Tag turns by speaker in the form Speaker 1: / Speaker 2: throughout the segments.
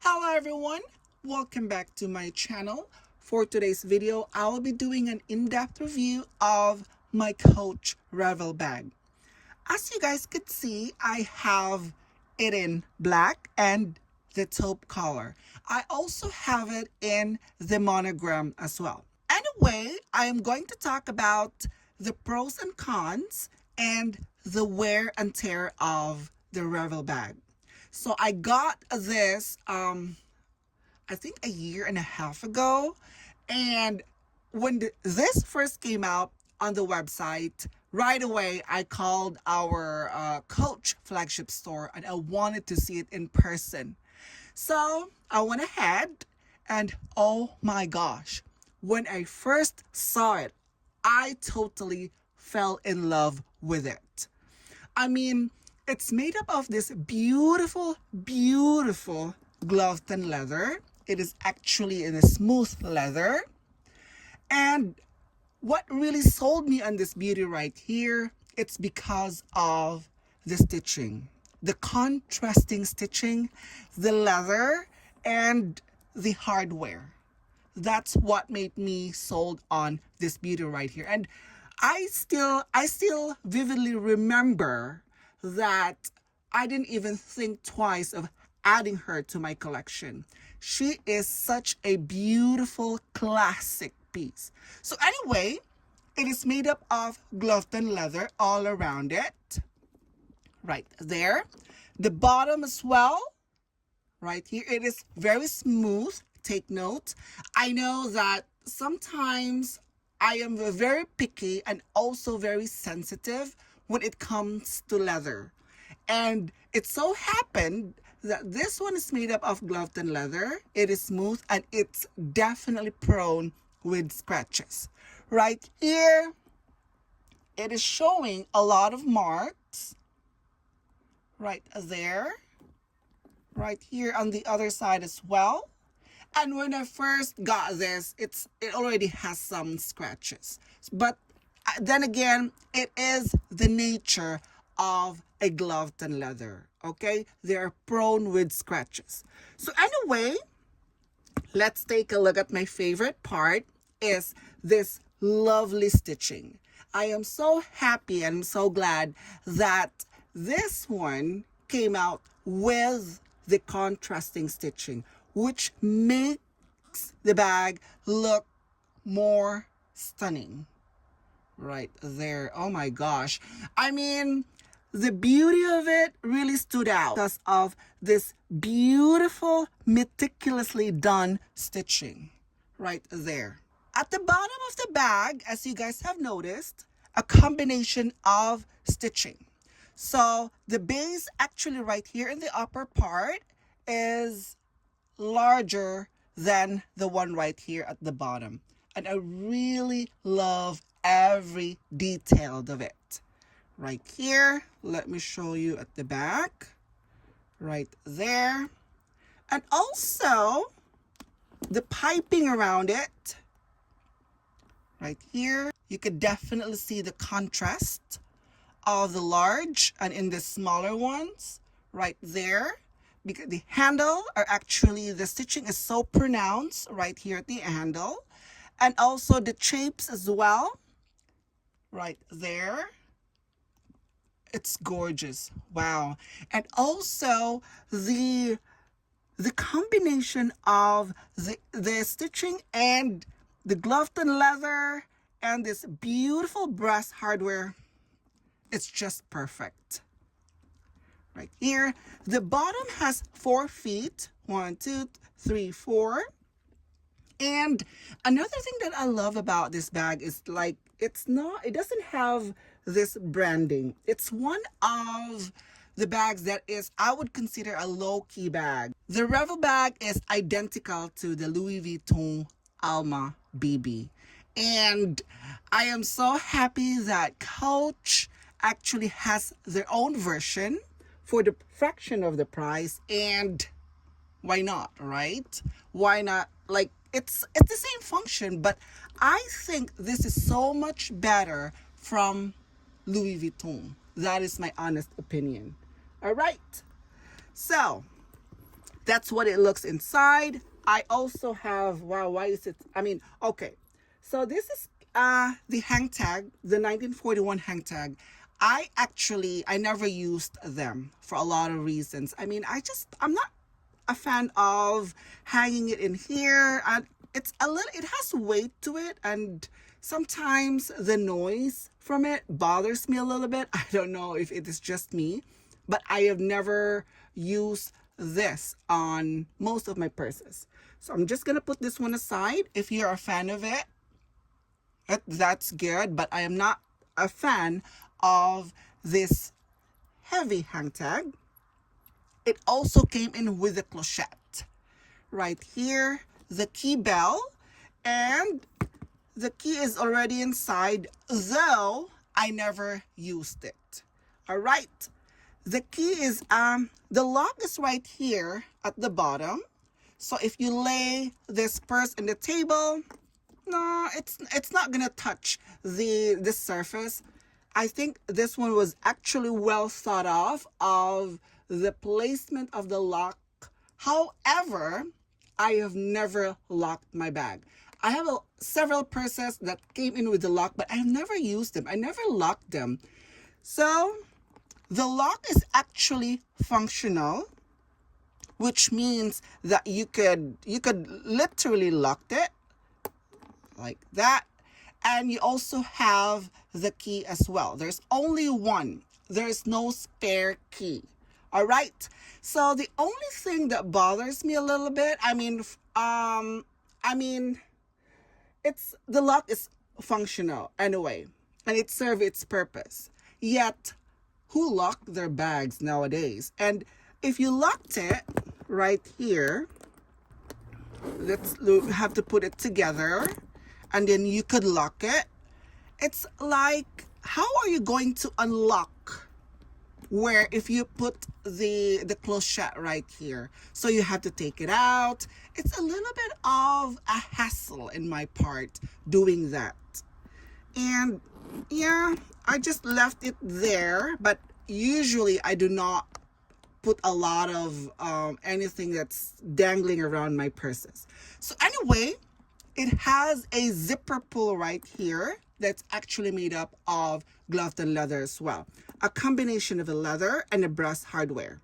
Speaker 1: Hello everyone, welcome back to my channel. For today's video, I will be doing an in-depth review of my Coach Revel bag. As you guys could see, I have it in black and the taupe color. I also have it in the monogram as well. Anyway, I am going to talk about the pros and cons and the wear and tear of the Revel bag. So I got this I think a year and a half ago. And when this first came out on the website, right away I called our Coach flagship store and I wanted to see it in person. So I went ahead and oh my gosh, when I first saw it, I totally fell in love with it. I mean, it's made up of this beautiful, beautiful Glovton leather. It is actually in a smooth leather. And what really sold me on this beauty right here, it's because of the stitching. The contrasting stitching, the leather, and the hardware. That's what made me sold on this beauty right here. And I still vividly remember that I didn't even think twice of adding her to my collection. She is such a beautiful classic piece. So anyway, it is made up of Glovton leather all around it. Right there. The bottom as well, right here. It is very smooth. Take note. I know that sometimes I am very picky and also very sensitive when it comes to leather. And it so happened that this one is made up of Glovton leather. It is smooth and it's definitely prone with scratches. Right here, it is showing a lot of marks. Right there. Right here on the other side as well. And when I first got this, it already has some scratches. But then again, it is the nature of a Glovton leather, okay? They are prone with scratches. So anyway, let's take a look at my favorite part is this lovely stitching. I am so happy and so glad that this one came out with the contrasting stitching, which makes the bag look more stunning. Right there. Oh my gosh. I mean, the beauty of it really stood out because of this beautiful, meticulously done stitching. Right there. At the bottom of the bag, as you guys have noticed, a combination of stitching. So the base actually right here in the upper part is larger than the one right here at the bottom. And I really love every detail of it. Right here, let me show you at the back. Right there. And also, the piping around it. Right here, you could definitely see the contrast of the large and in the smaller ones. Right there. Because the handle are actually, the stitching is so pronounced right here at the handle. And also the shapes as well. Right there. It's gorgeous. Wow. And also the combination of the stitching and the Glovton leather and this beautiful brass hardware. It's just perfect. Right here, the bottom has 4 feet. 1, 2, 3, 4. And another thing that I love about this bag is like it doesn't have this branding. It's one of the bags that is, I would consider a low-key bag. The Revel bag is identical to the Louis Vuitton Alma BB. And I am so happy that Coach actually has their own version for the fraction of the price. And why not, right? Why not? Like, it's the same function, but I think this is so much better from Louis Vuitton. That is my honest opinion. All right. So, That's what it looks inside. I also have, wow, why is it, okay. So this is the hang tag, the 1941 hang tag. I never used them for a lot of reasons. I'm not a fan of hanging it in here, and it has weight to it, and sometimes the noise from it bothers me a little bit. I don't know if it is just me, but I have never used this on most of my purses. So I'm just gonna put this one aside. If you're a fan of it, that's good, but I am not a fan of this heavy hang tag. It also came in with a clochette. Right here, the key bell, and the key is already inside, though I never used it. All right. The key is, the lock is right here at the bottom. So if you lay this purse in the table, no, it's not gonna touch the surface. I think this one was actually well thought of the placement of the lock. However, I have never locked my bag. I have several purses that came in with the lock, but I have never used them. I never locked them. So the lock is actually functional, which means that you could literally lock it like that. And you also have the key as well. There's only one. There's no spare key. All right. So the only thing that bothers me a little bit, it's the lock is functional anyway, and it serves its purpose. Yet, who lock their bags nowadays? And if you locked it right here, let's have to put it together, and then you could lock it. It's like, how are you going to unlock where if you put the clochette right here? So you have to take it out. It's a little bit of a hassle in my part doing that. And yeah, I just left it there, but usually I do not put a lot of anything that's dangling around my purses. So anyway, it has a zipper pull right here that's actually made up of Gloved leather as well. A combination of a leather and a brass hardware.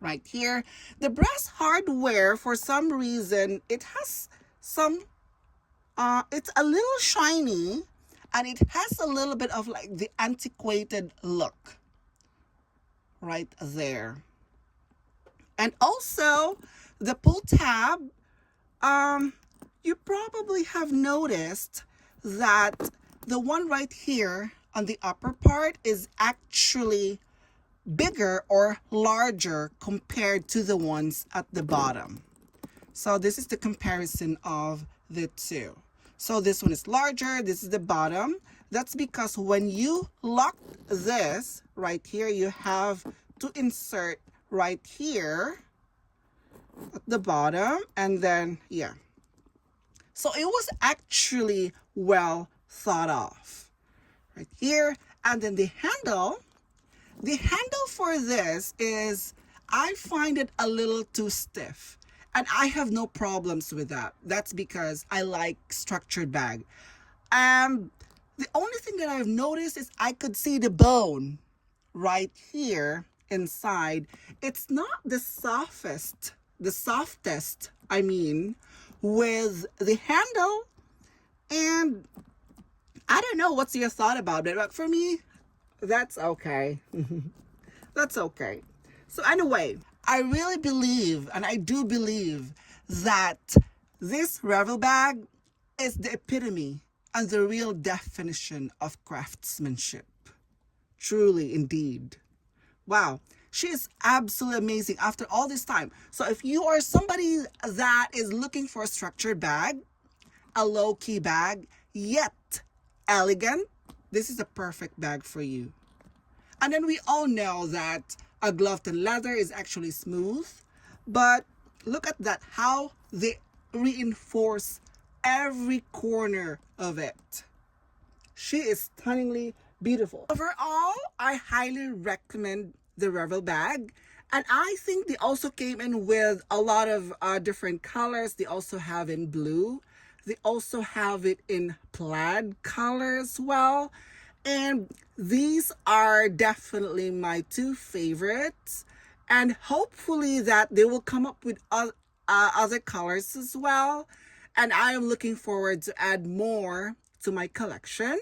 Speaker 1: Right here, the brass hardware, for some reason, it has some, it's a little shiny, and it has a little bit of like the antiquated look right there. And also the pull tab, you probably have noticed that the one right here on the upper part is actually bigger or larger compared to the ones at the bottom. So this is the comparison of the two. So this one is larger, this is the bottom. That's because when you lock this right here, you have to insert right here at the bottom, and then yeah. So it was actually well thought of right here. And then the handle for this is, I find it a little too stiff, and I have no problems with that. That's because I like structured bag. The only thing that I've noticed is I could see the bone right here inside. It's not the softest, with the handle. And I don't know what's your thought about it, but for me, that's okay. That's okay. So anyway, I really believe, and I do believe, that this Revel bag is the epitome and the real definition of craftsmanship. Truly, indeed. Wow. She is absolutely amazing after all this time. So if you are somebody that is looking for a structured bag, a low-key bag, yet elegant, this is a perfect bag for you. And then we all know that a gloved leather is actually smooth, but look at that, how they reinforce every corner of it. She is stunningly beautiful. Overall, I highly recommend the Revel bag, And I think they also came in with a lot of different colors. They also have in blue. They also have it in plaid color as well. And these are definitely my two favorites. And hopefully that they will come up with other colors as well. And I am looking forward to add more to my collection.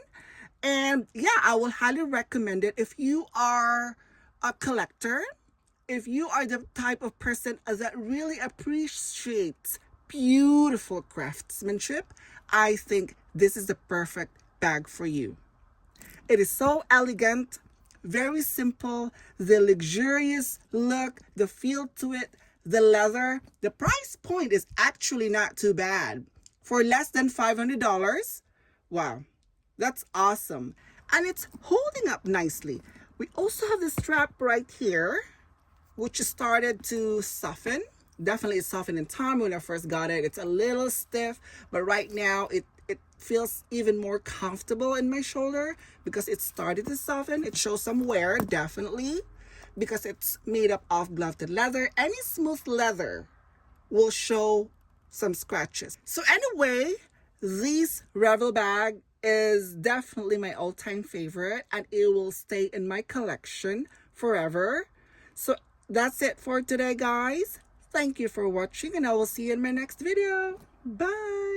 Speaker 1: And yeah, I will highly recommend it if you are a collector, if you are the type of person that really appreciates beautiful craftsmanship. I think this is the perfect bag for you. It is so elegant, very simple, the luxurious look, the feel to it, the leather. The price point is actually not too bad. For less than $500, wow, that's awesome. And it's holding up nicely. We also have the strap right here, which started to soften. Definitely it softened in time when I first got it. It's a little stiff, but right now it feels even more comfortable in my shoulder because it started to soften. It shows some wear, definitely, because it's made up of gloved leather. Any smooth leather will show some scratches. So anyway, this Revel bag is definitely my all-time favorite, and it will stay in my collection forever. So that's it for today, guys. Thank you for watching, and I will see you in my next video. Bye.